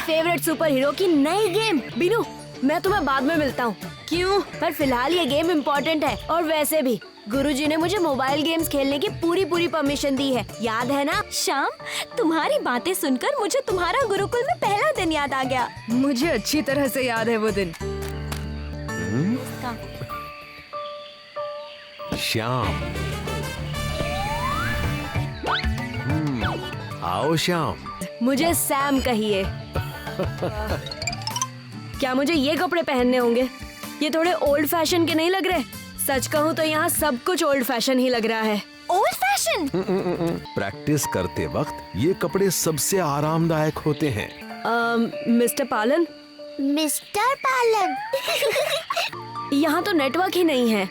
Favourite super hero की नई game. Binu, मैं तुम्हें बाद में मिलता हूँ। क्यों? पर फिलहाल ये गेम इम्पोर्टेंट है। और वैसे भी गुरुजी ने मुझे मोबाइल गेम्स खेलने की पूरी परमिशन दी है, याद है ना? श्याम, तुम्हारी बातें सुनकर मुझे तुम्हारा गुरुकुल में पहला दिन याद आ गया। मुझे अच्छी तरह से याद है वो दिन। श्याम, आओ श्याम। मुझे सैम कहिए। क्या मुझे ये कपड़े पहनने होंगे? ये थोड़े ओल्ड फैशन के नहीं लग रहे? सच कहूँ तो यहाँ सब कुछ ओल्ड फैशन ही लग रहा है। Old fashion? प्रैक्टिस करते वक्त ये कपड़े सबसे आरामदायक होते हैं। मिस्टर पालन? मिस्टर पालन। यहाँ तो नेटवर्क ही नहीं है।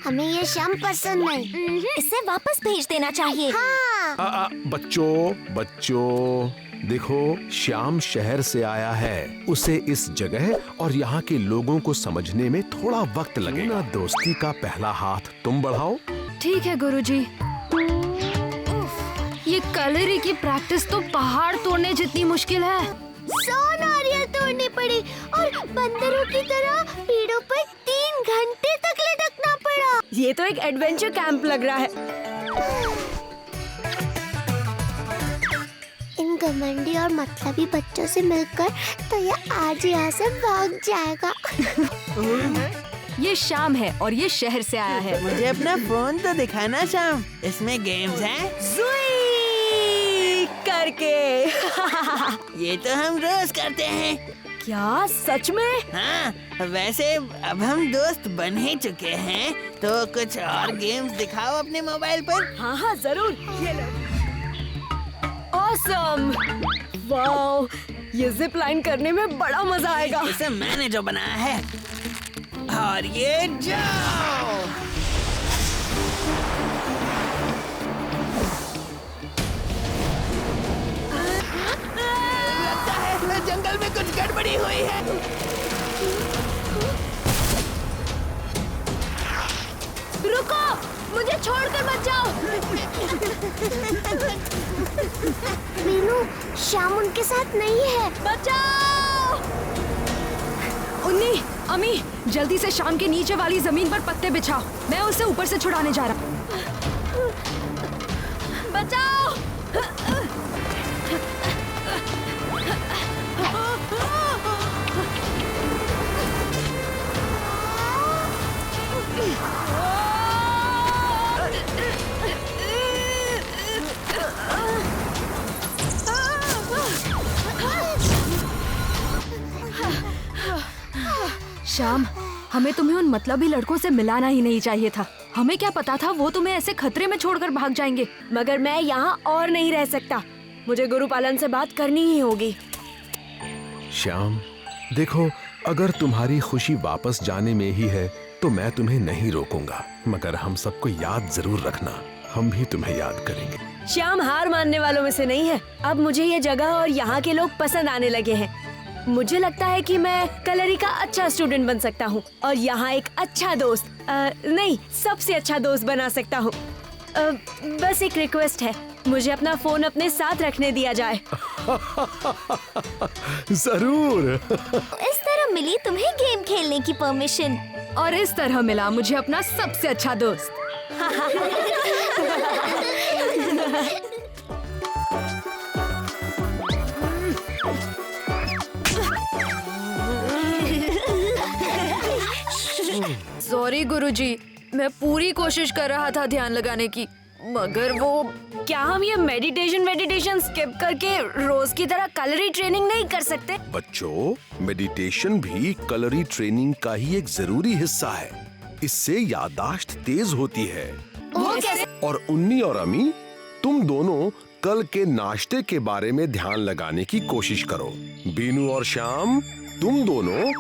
हमें ये श्याम पसंद नहीं। इसे वापस भेज देना चाहिए। हाँ। बच्चों देखो, श्याम शहर से आया है। उसे इस जगह और यहाँ के लोगों को समझने में थोड़ा वक्त लगेगा। दोस्ती का पहला हाथ तुम बढ़ाओ। ठीक है गुरुजी। ये कलरी की प्रैक्टिस तो पहाड़ तोड़ने जितनी मुश्किल है। 100 नारियल तोड़नी पड़ी और बंदरों की तरह पेड़ों पर 3 घंटे तक लटकना पड़ा। ये तो एक एडवेंचर कैंप लग रहा है। इन घमंडी और मतलबी बच्चों से मिलकर तो ये आज यहाँ से भाग जाएगा। ये श्याम है और ये शहर से आया है। मुझे अपना फोन तो दिखाना श्याम, इसमें गेम्स हैं। ज़ुई करके। ये तो हम रोज करते हैं। क्या सच में? हाँ, वैसे अब हम दोस्त बन ही चुके हैं, तो कुछ और गेम्स दिखाओ अपने मोबाइल पर। हाँ जरूर। ये लो। ऑसम! वाओ, ये जिप लाइन करने में बड़ा मजा आएगा। इसे मैंने जो बनाया है। और ये जाओ। लगता है जंगल में कुछ गड़बड़ी हुई है। रुको, मुझे छोड़कर मत जाओ। मीनू, श्याम उनके साथ नहीं है। बचाओ! उन्नी, अमी, जल्दी से श्याम के नीचे वाली जमीन पर पत्ते बिछाओ। मैं उसे ऊपर से छुड़ाने जा रहा हूँ। बचाओ! श्याम, हमें तुम्हें उन मतलबी लड़कों से मिलाना ही नहीं चाहिए था। हमें क्या पता था वो तुम्हें ऐसे खतरे में छोड़कर भाग जाएंगे। मगर मैं यहाँ और नहीं रह सकता। मुझे गुरुपालन से बात करनी ही होगी। श्याम, देखो, अगर तुम्हारी खुशी वापस जाने में ही है तो मैं तुम्हें नहीं रोकूंगा, मगर हम सबको याद जरूर रखना। हम भी तुम्हें याद करेंगे। श्याम हार मानने वालों में से नहीं है। अब मुझे ये जगह और यहाँ के लोग पसंद आने लगे हैं। मुझे लगता है कि मैं कलरी का अच्छा स्टूडेंट बन सकता हूँ और यहाँ एक अच्छा दोस्त, नहीं, सबसे अच्छा दोस्त बना सकता हूँ। बस एक रिक्वेस्ट है, मुझे अपना फोन अपने साथ रखने दिया जाए। जरूर। इस तरह मिली तुम्हें गेम खेलने की परमिशन। और इस तरह मिला मुझे अपना सबसे अच्छा दोस्त। सॉरी गुरुजी, मैं पूरी कोशिश कर रहा था ध्यान लगाने की, मगर वो क्या हम ये मेडिटेशन स्किप करके रोज की तरह कलरी ट्रेनिंग नहीं कर सकते? बच्चों, मेडिटेशन भी कलरी ट्रेनिंग का ही एक जरूरी हिस्सा है। इससे याददाश्त तेज होती है। वो कैसे? और उन्नी और अमी, तुम दोनों कल के नाश्ते के बारे में ध्यान लगाने की कोशिश करो। बीनू और श्याम, तुम दोनों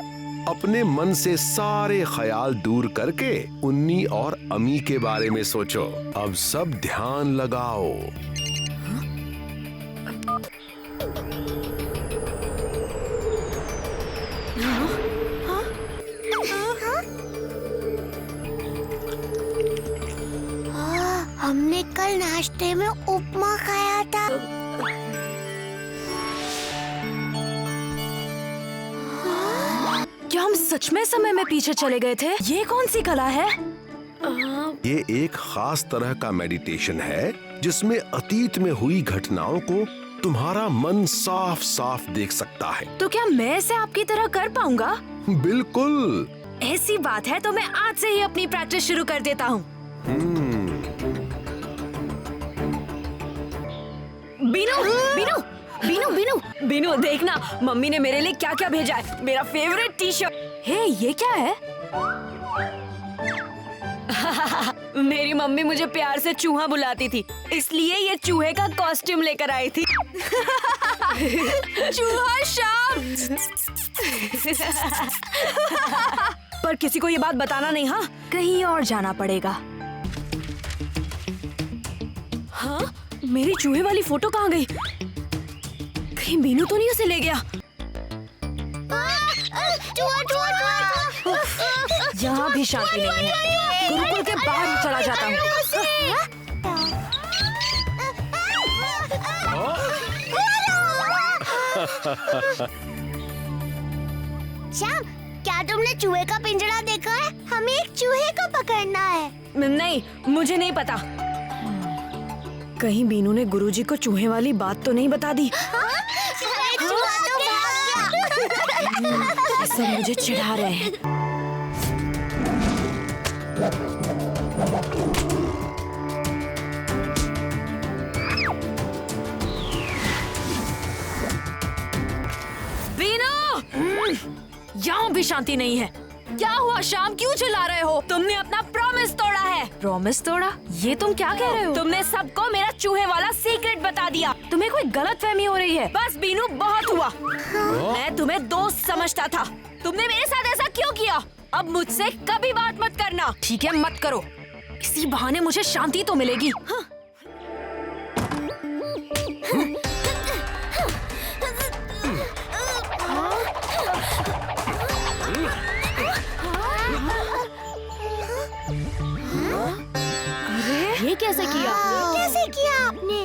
अपने मन से सारे ख्याल दूर करके उन्नी और अमी के बारे में सोचो। अब सब ध्यान लगाओ। हमने कल नाश्ते में उपमा खाया था। हम सच में समय में पीछे चले गए थे। ये कौन सी कला है? ये एक खास तरह का मेडिटेशन है जिसमें अतीत में हुई घटनाओं को तुम्हारा मन साफ साफ देख सकता है। तो क्या मैं इसे आपकी तरह कर पाऊंगा? बिल्कुल। ऐसी बात है तो मैं आज से ही अपनी प्रैक्टिस शुरू कर देता हूँ। बीनू, बीनू, बीनू, बीनू, बीनू, देखना मम्मी ने मेरे लिए क्या क्या भेजा है। मेरा फेवरेट टी शर्ट। हे, ये क्या है? मेरी मम्मी मुझे प्यार से चूहा बुलाती थी, इसलिए ये चूहे का कॉस्ट्यूम लेकर आई थी। चूहा शाम। पर किसी को ये बात बताना नहीं, हाँ? कहीं और जाना पड़ेगा। हाँ? मेरी चूहे वाली फोटो कहाँ गई? कहीं बीनू तो नहीं उसे ले गया? यहाँ भी शांति नहीं है। गुरुकुल के बाहर ही चला जाता हूँ। श्याम, क्या तुमने चूहे का पिंजरा देखा है? हमें एक चूहे को पकड़ना है। नहीं, मुझे नहीं पता। कहीं बीनू ने गुरुजी को चूहे वाली बात तो नहीं बता दी? चूहा तो भाग गया। ये सब मुझे चिढ़ा रहे हैं। यहाँ भी शांति नहीं है। क्या हुआ शाम, क्यों चिल्ला रहे हो? तुमने अपना प्रॉमिस तोड़ा है। प्रॉमिस तोड़ा? ये तुम क्या कह रहे हो? तुमने सबको मेरा चूहे वाला सीक्रेट बता दिया। तुम्हें कोई गलतफहमी हो रही है। बस बीनू, बहुत हुआ। मैं तुम्हें दोस्त समझता था। तुमने मेरे साथ ऐसा क्यों किया? अब मुझसे कभी बात मत करना। ठीक है, मत करो। इसी बहाने मुझे शांति तो मिलेगी। ये कैसे किया? कैसे किया आपने?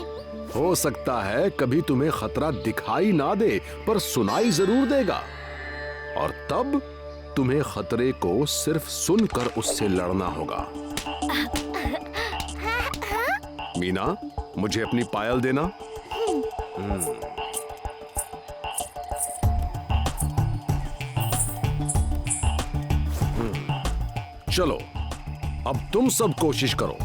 हो सकता है कभी तुम्हें खतरा दिखाई ना दे पर सुनाई जरूर देगा, और तब तुम्हें खतरे को सिर्फ सुनकर उससे लड़ना होगा। मीना, मुझे अपनी पायल देना। चलो, अब तुम सब कोशिश करो।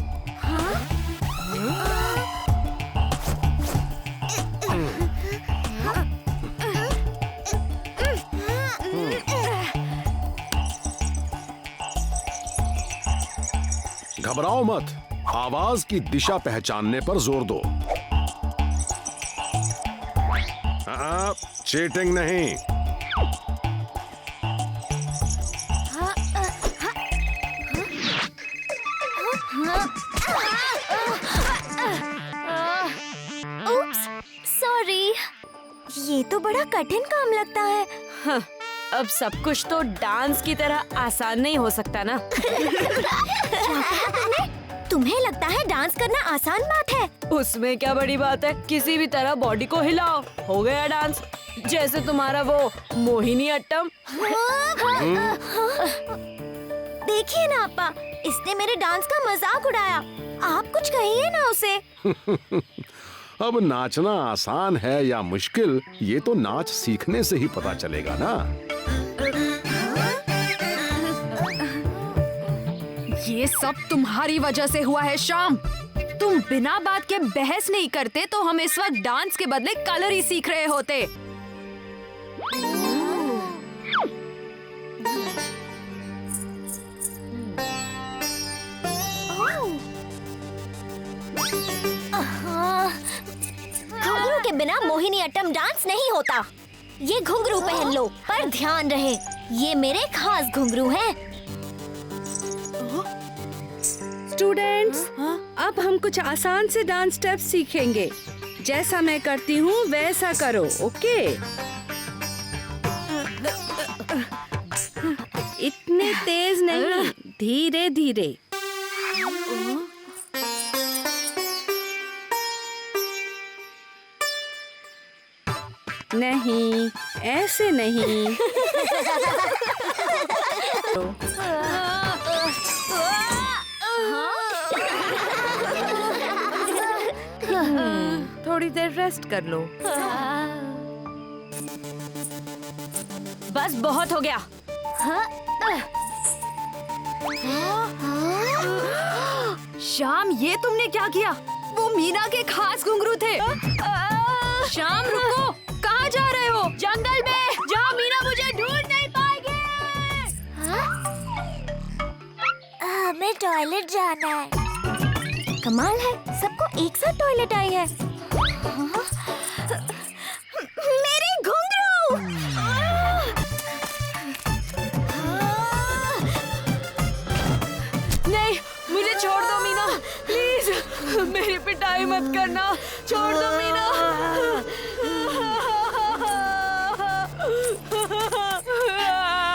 घबराओ मत, आवाज की दिशा पहचानने पर जोर दो। चीटिंग नहीं। उप्स, सॉरी। ये तो बड़ा कठिन काम लगता है। हाँ, अब सब कुछ तो डांस की तरह आसान नहीं हो सकता ना। तुम्हें लगता है डांस करना आसान बात है? उसमें क्या बड़ी बात है? किसी भी तरह बॉडी को हिलाओ, हो गया डांस। जैसे तुम्हारा वो मोहिनी अट्टम। देखिए ना अपा, इसने मेरे डांस का मजाक उड़ाया। आप कुछ कहिए ना उसे। अब नाचना आसान है या मुश्किल, ये तो नाच सीखने से ही पता चलेगा ना। ये सब तुम्हारी वजह से हुआ है शाम। तुम बिना बात के बहस नहीं करते तो हम इस वक्त डांस के बदले कलर ही सीख रहे होते। घुंघरू के बिना मोहिनी अट्टम डांस नहीं होता। ये घुंघरू पहन लो, पर ध्यान रहे ये मेरे खास घुंघरू हैं। स्टूडेंट्स, अब हम कुछ आसान से डांस स्टेप्स सीखेंगे। जैसा मैं करती हूँ वैसा करो, ओके? इतने तेज नहीं, धीरे धीरे। नहीं, ऐसे नहीं। थोड़ी देर रेस्ट कर लो। बस बहुत हो गया। शाम, ये तुमने क्या किया? वो मीना के खास घुंघरू थे। शाम रुको, कहाँ जा रहे हो? जंगल में जहाँ मीना मुझे ढूंढ नहीं पाएगी। हमें टॉयलेट जाना है। कमाल है, सबको एक साथ टॉयलेट आई है। मेरे घुंघरू! नहीं, मुझे छोड़ दो मीना, प्लीज। मेरी पिटाई मत करना, छोड़ दो मीना।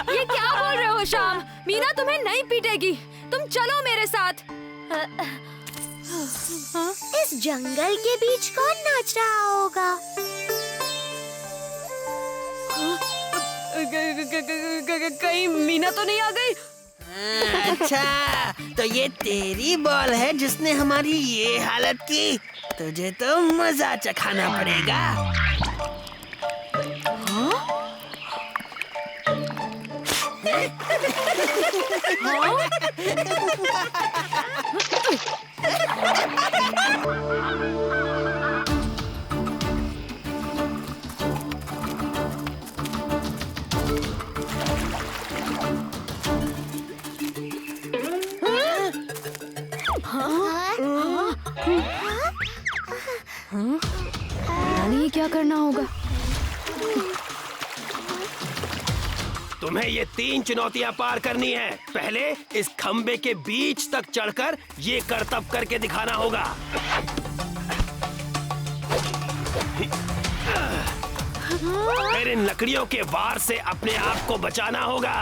ये क्या बोल रहे हो शाम? मीना तुम्हें नहीं पीटेगी, तुम चलो मेरे साथ। इस जंगल के बीच कौन नाच रहा होगा? कहीं मीना तो नहीं आ गई? अच्छा, तो ये तेरी बॉल है जिसने हमारी ये हालत की। तुझे तो मजा चखाना पड़ेगा। यानी ये क्या करना होगा? तुम्हें ये 3 चुनौतियां पार करनी है। पहले इस खंबे के बीच तक चढ़कर ये करतब करके दिखाना होगा। फिर इन लकड़ियों के वार से अपने आप को बचाना होगा।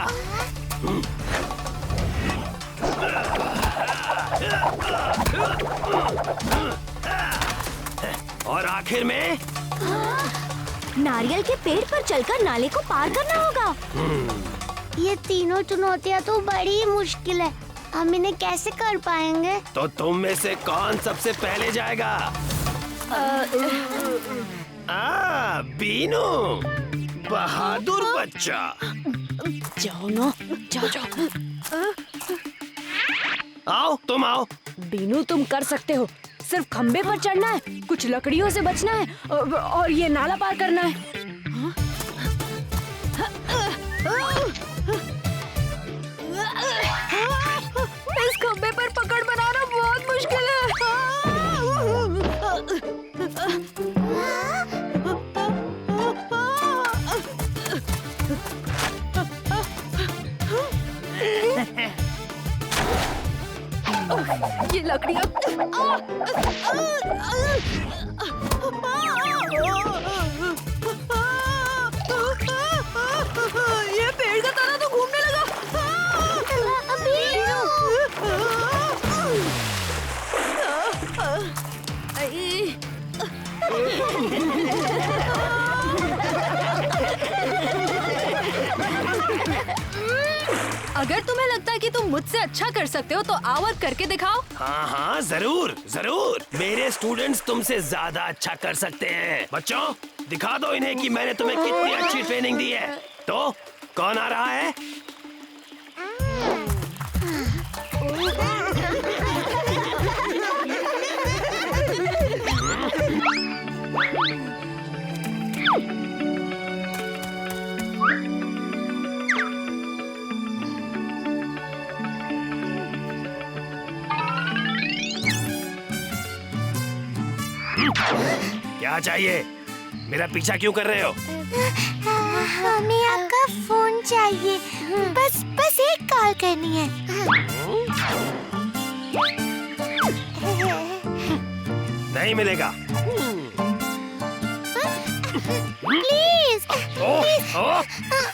और आखिर में नारियल के पेड़ पर चलकर नाले को पार करना होगा। ये तीनों चुनौतियाँ तो बड़ी मुश्किल है। हम इन्हें कैसे कर पाएंगे? तो तुम में से कौन सबसे पहले जाएगा? बीनू, बहादुर बच्चा। जाओ ना, जाओ। आओ, तुम आओ। बीनू, तुम कर सकते हो। सिर्फ खंबे पर चढ़ना है, कुछ लकड़ियों से बचना है और ये नाला पार करना है। इस खंबे पर पकड़ बनाना बहुत मुश्किल है। ये लकड़ियाँ ये पेड़ का तना तो घूमने लगा। अगर तुम्हें लगता है कि तुम मुझसे अच्छा कर सकते हो तो आओ और करके दिखाओ। हाँ हाँ, जरूर जरूर। मेरे स्टूडेंट्स तुमसे ज्यादा अच्छा कर सकते हैं। बच्चों, दिखा दो इन्हें कि मैंने तुम्हें कितनी अच्छी ट्रेनिंग दी है। तो कौन आ रहा है? क्या चाहिए? मेरा पीछा क्यों कर रहे हो? हमें आपका फोन चाहिए। बस एक कॉल करनी है। नहीं मिलेगा। प्लीज,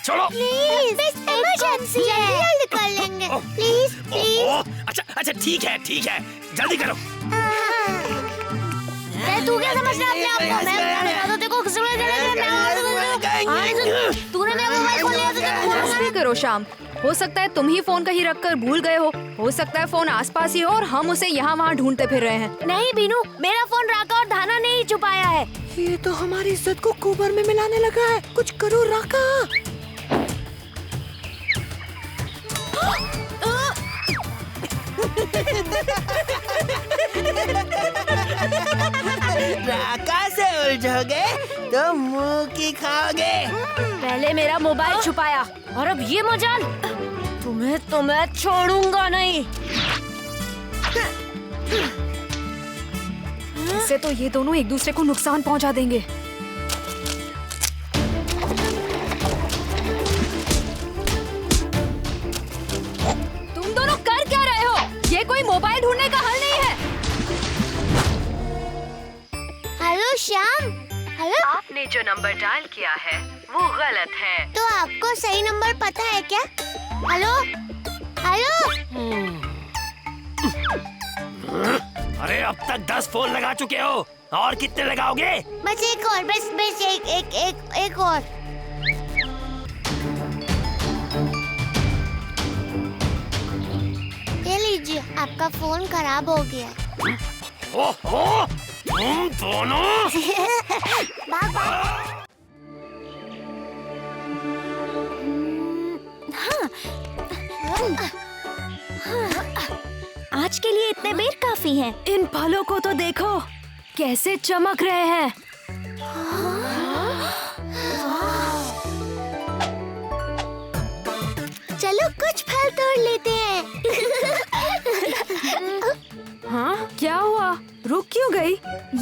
छोड़ो। प्लीज, इमरजेंसी है। जल्दी कर लेंगे। Please, please. अच्छा ठीक है, जल्दी करो। तू क्या समझ रहा है अपने आप को? मैं बता दो, देखो तूने मेरा मोबाइल खोल लिया तो बस भी करो शाम, हो सकता है तुम ही फोन कहीं रखकर भूल गए हो सकता है फोन आसपास ही हो और हम उसे यहाँ वहाँ ढूंढते फिर रहे हैं। नहीं बीनू, मेरा फोन राका और धाना ने ही छुपाया है। ये तो हमारी इज्जत को कुबर में मिलाने लगा है। कुछ करो राका। राका से उलझोगे तो मुंह की खाओगे। पहले मेरा मोबाइल छुपाया और अब ये मजाल। तुम्हें छोड़ूंगा नहीं। इससे तो ये दोनों एक दूसरे को नुकसान पहुंचा देंगे। तुम दोनों कर क्या रहे हो? ये कोई मोबाइल ढूंढने का हल नहीं है। हेलो श्याम। हेलो, आपने जो नंबर डायल किया है वो गलत है। तो आपको सही नंबर पता है क्या? Hello hello. अरे अब तक 10 फोन लगा चुके हो, और कितने लगाओगे? बस एक और, बस एक और। ये लीजिए, आपका फोन खराब हो गया। ओहो, तुम दोनों। आज के लिए इतने बेर काफी हैं। इन फलों को तो देखो, कैसे चमक रहे हैं। चलो कुछ फल तोड़ लेते हैं। हाँ, क्या हुआ? रुक क्यों गई?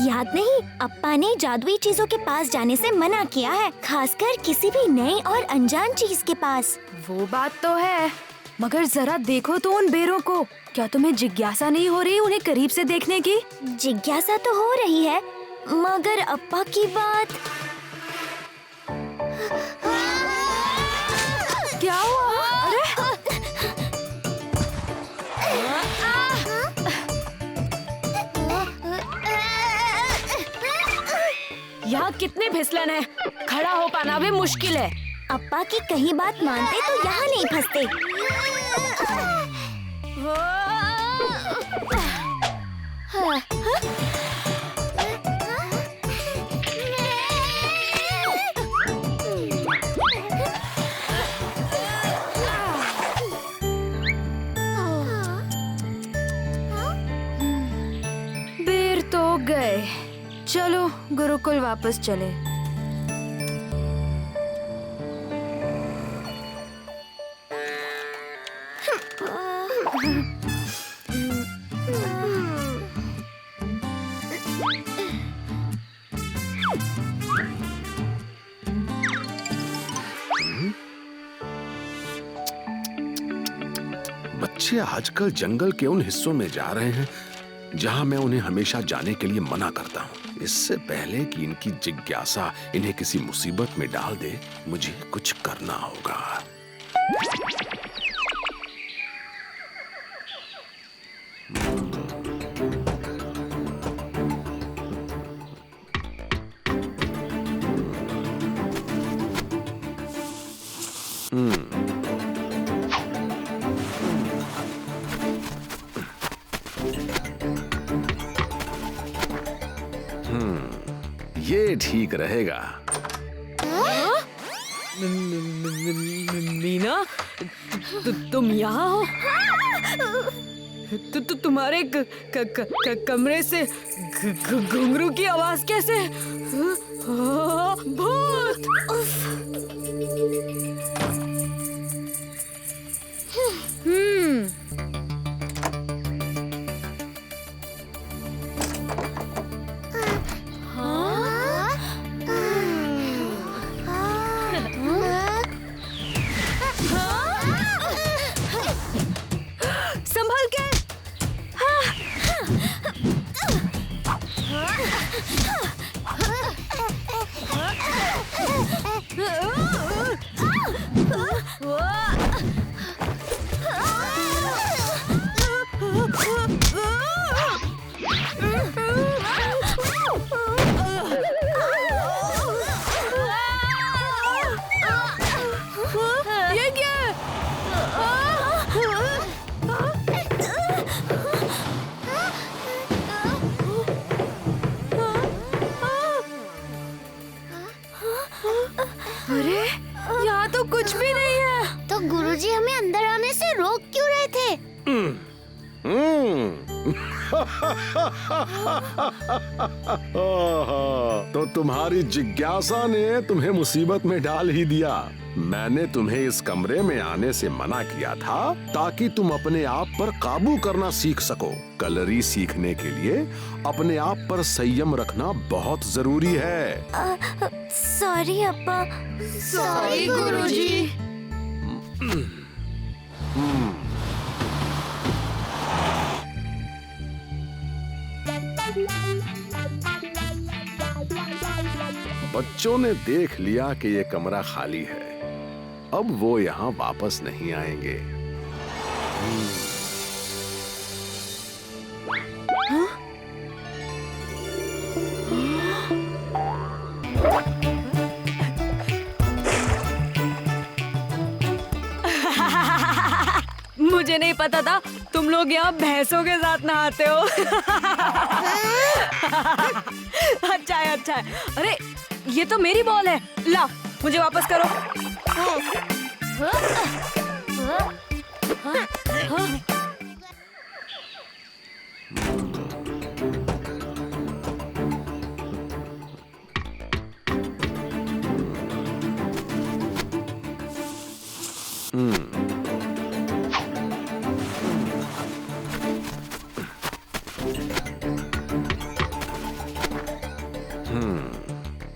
याद नहीं, अप्पा ने जादुई चीजों के पास जाने से मना किया है, खासकर किसी भी नई और अनजान चीज के पास। वो बात तो है, मगर जरा देखो तो उन बेरों को। क्या तुम्हें जिज्ञासा नहीं हो रही उन्हें करीब से देखने की? जिज्ञासा तो हो रही है, मगर अप्पा की बात। क्या हुआ? अरे यहाँ कितने फिसलन है, खड़ा हो पाना भी मुश्किल है। अप्पा की कहीं बात मानते तो यहाँ नहीं फंसते। बेर तो गए, चलो गुरुकुल वापस चले। बच्चे आजकल जंगल के उन हिस्सों में जा रहे हैं जहां मैं उन्हें हमेशा जाने के लिए मना करता हूं। इससे पहले कि इनकी जिज्ञासा इन्हें किसी मुसीबत में डाल दे, मुझे कुछ करना होगा। ये ठीक रहेगा। मीना, तुम यहाँ हो? तुम्हारे कमरे से घुंघरू की आवाज कैसे? भूत! संभल के। अंदर आने से रोक क्यों रहे थे? तो तुम्हारी जिज्ञासा ने तुम्हें मुसीबत में डाल ही दिया। मैंने तुम्हें इस कमरे में आने से मना किया था ताकि तुम अपने आप पर काबू करना सीख सको। कलरी सीखने के लिए अपने आप पर संयम रखना बहुत जरूरी है। सॉरी अब्बा। सॉरी गुरुजी। बच्चों ने देख लिया कि ये कमरा खाली है। अब वो यहाँ वापस नहीं आएंगे। मुझे नहीं पता था तुम लोग यहाँ भैंसों के साथ नहाते हो। अच्छा है, अच्छा है। अरे ये तो मेरी बॉल है, ला मुझे वापस करो।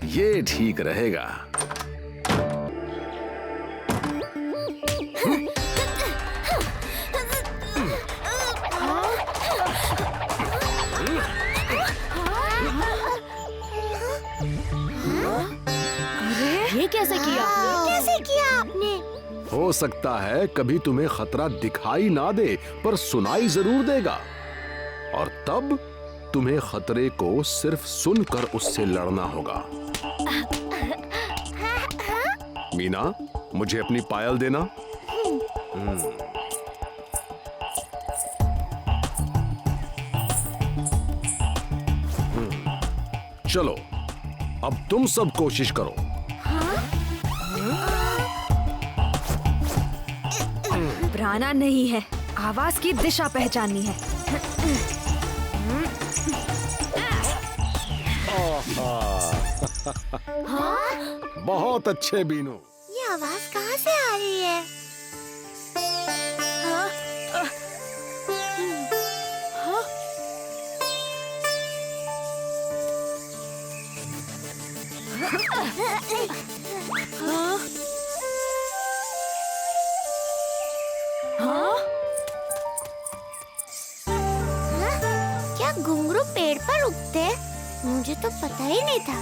ये ठीक रहेगा। ये कैसे किया? कैसे किया आपने? हो सकता है कभी तुम्हें खतरा दिखाई ना दे पर सुनाई जरूर देगा, और तब तुम्हें खतरे को सिर्फ सुनकर उससे लड़ना होगा। मीना, मुझे अपनी पायल देना। चलो अब तुम सब कोशिश करो। घबराना नहीं है, आवाज की दिशा पहचाननी है। बहुत अच्छे बीनू। ये आवाज कहाँ से आ रही है? क्या घुंघरू पेड़ पर उगते? मुझे तो पता ही नहीं था।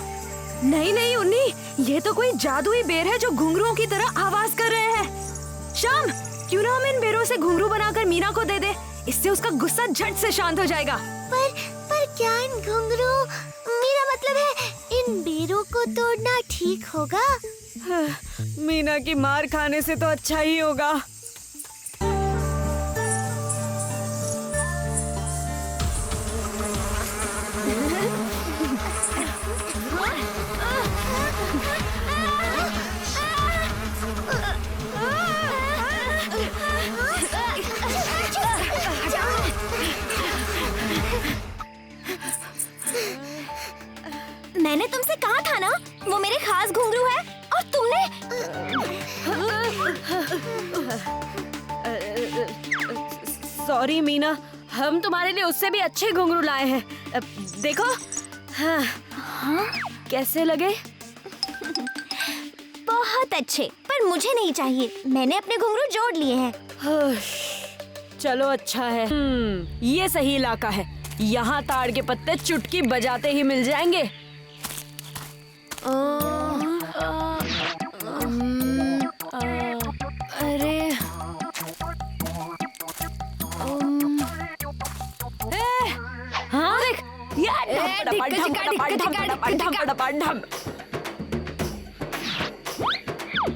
नहीं नहीं उन्नी, ये तो कोई जादुई बेर है जो घुंघरुओं की तरह आवाज कर रहे हैं। शाम, क्यों ना हम इन बेरों से घुंघरू बनाकर मीना को दे दे, इससे उसका गुस्सा झट से शांत हो जाएगा। पर क्या इन घुंघरू, मेरा मतलब है इन बेरों को तोड़ना ठीक होगा? मीना की मार खाने से तो अच्छा ही होगा। मैंने तुमसे कहा था ना, वो मेरे खास घुंघरू है, और तुमने सॉरी मीना, हम तुम्हारे लिए उससे भी अच्छे घुंघरू लाए हैं। देखो। हाँ, कैसे लगे? बहुत अच्छे, पर मुझे नहीं चाहिए। मैंने अपने घुंघरू जोड़ लिए हैं। चलो अच्छा है। ये सही इलाका है, यहाँ ताड़ के पत्ते चुटकी बजाते ही मिल जाएंगे। अरे हाँ देख,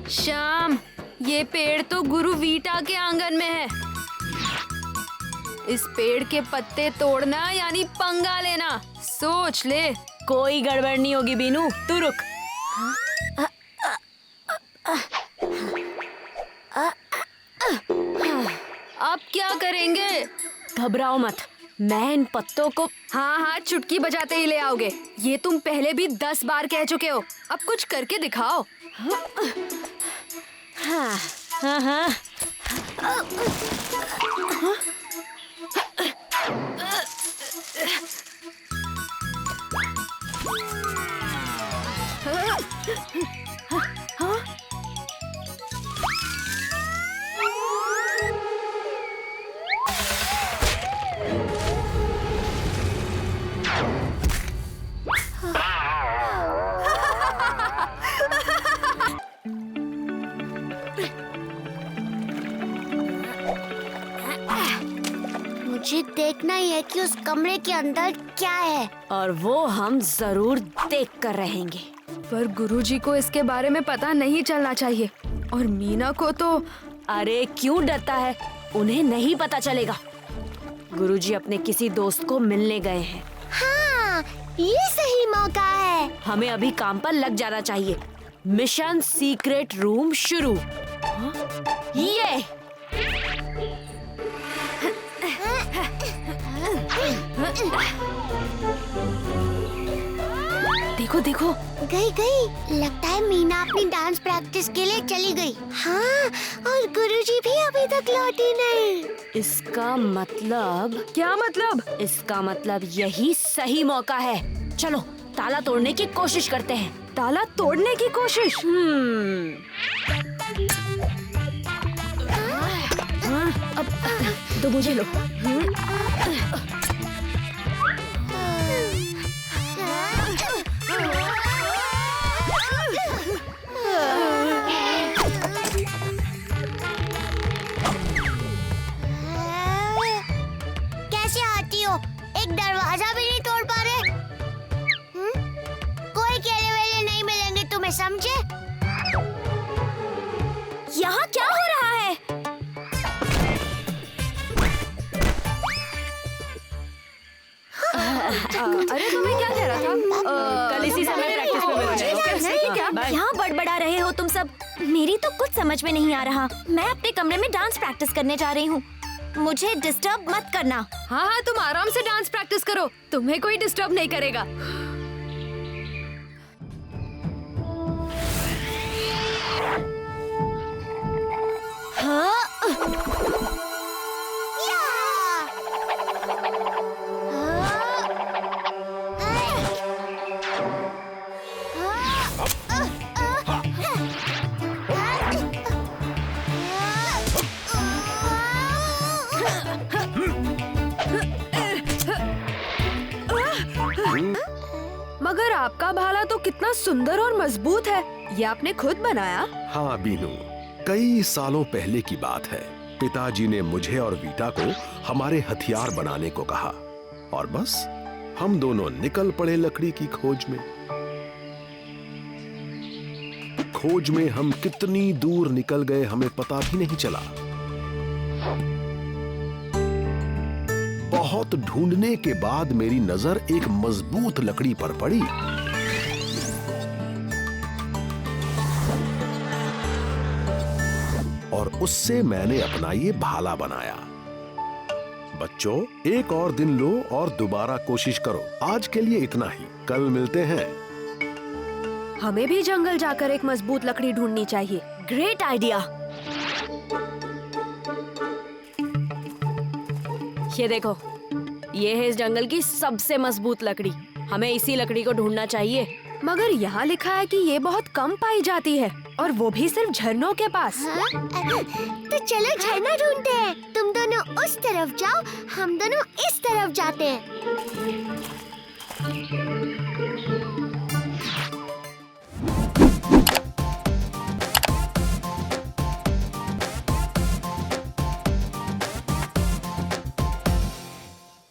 शाम, ये पेड़ तो गुरु वीटा के आंगन में है। इस पेड़ के पत्ते तोड़ना यानी पंगा लेना, सोच ले। कोई गड़बड़ नहीं होगी बीनू, तू रुक। अब क्या करेंगे? घबराओ मत, मैं इन पत्तों को हाँ, चुटकी बजाते ही ले आओगे। ये तुम पहले भी 10 बार कह चुके हो। अब कुछ करके दिखाओ। हाँ। मुझे देखना ही है कि उस कमरे के अंदर क्या है। और वो हम जरूर देख कर रहेंगे। पर गुरुजी को इसके बारे में पता नहीं चलना चाहिए। और मीना को तो अरे क्यों डरता है, उन्हें नहीं पता चलेगा। गुरुजी अपने किसी दोस्त को मिलने गए हैं। हाँ, ये सही मौका है। हमें अभी काम पर लग जाना चाहिए। मिशन सीक्रेट रूम शुरू। ये देखो गई। लगता है मीना अपनी डांस प्रैक्टिस के लिए चली गई। हाँ, और गुरुजी भी अभी तक लौटी नहीं। इसका मतलब क्या मतलब? इसका मतलब यही सही मौका है। चलो ताला तोड़ने की कोशिश करते हैं। ताला तोड़ने की कोशिश? अब तो मुझे लो। कैसे आती हो? एक दरवाजा भी नहीं तोड़ पा रहे। कोई केले वेले नहीं मिलेंगे तुम्हें, समझे? यहाँ क्या हो रहा है? अरे तुम्हें क्या कह रहा था? कल इसी समय प्रैक्टिस में मिलेंगे। यहाँ बड़बड़ा रहे हो तुम सब। मेरी तो कुछ समझ में नहीं आ रहा। मैं अपने कमरे में डांस प्रैक्टिस करने जा रही हूँ। मुझे डिस्टर्ब मत करना। हाँ, तुम आराम से डांस प्रैक्टिस करो। तुम्हें कोई डिस्टर्ब नहीं करेगा। मगर आपका भाला तो कितना सुंदर और मजबूत है। ये आपने खुद बनाया? हाँ बीनू, कई सालों पहले की बात है। पिताजी ने मुझे और वीटा को हमारे हथियार बनाने को कहा और बस हम दोनों निकल पड़े लकड़ी की खोज में। खोज में हम कितनी दूर निकल गए हमें पता भी नहीं चला। बहुत ढूंढने के बाद मेरी नजर एक मजबूत लकड़ी पर पड़ी। और उससे मैंने अपना ये भाला बनाया। बच्चों, एक और दिन लो और दोबारा कोशिश करो। आज के लिए इतना ही, कल मिलते हैं। हमें भी जंगल जाकर एक मजबूत लकड़ी ढूंढनी चाहिए। Great idea. ये देखो, ये है इस जंगल की सबसे मजबूत लकड़ी। हमें इसी लकड़ी को ढूंढना चाहिए। मगर यहाँ लिखा है कि ये बहुत कम पाई जाती है, और वो भी सिर्फ झरनों के पास। तो चलो झरना ढूंढते हैं। तुम दोनों उस तरफ जाओ, हम दोनों इस तरफ जाते हैं।